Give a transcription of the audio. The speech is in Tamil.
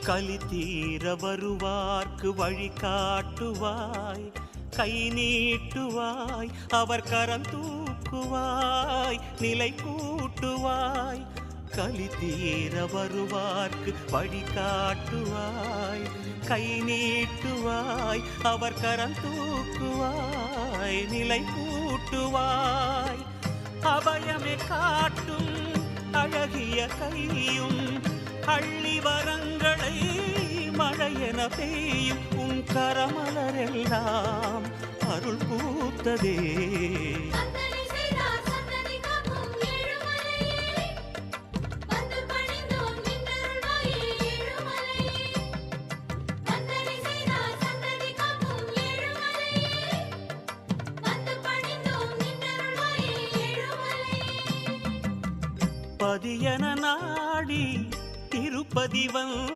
கலி தீர வருவார்க்கு வழி காட்டுவாய், கை நீட்டுவாய், அவர் கரம் தூக்குவாய், நிலை கூட்டுவாய். கலி தீர வருவார்க்கு வழி காட்டுவாய், கை நீட்டுவாய், அவர் கரம் தூக்குவாய், நிலை கூட்டுவாய். அபயமே காட்டும் அழகிய கையும் அள்ளி வரங்களை மழையென பெய்யும் உன் கரமலரெல்லாம் அருள் பூத்ததே. பதியன நாடி திருப்பதி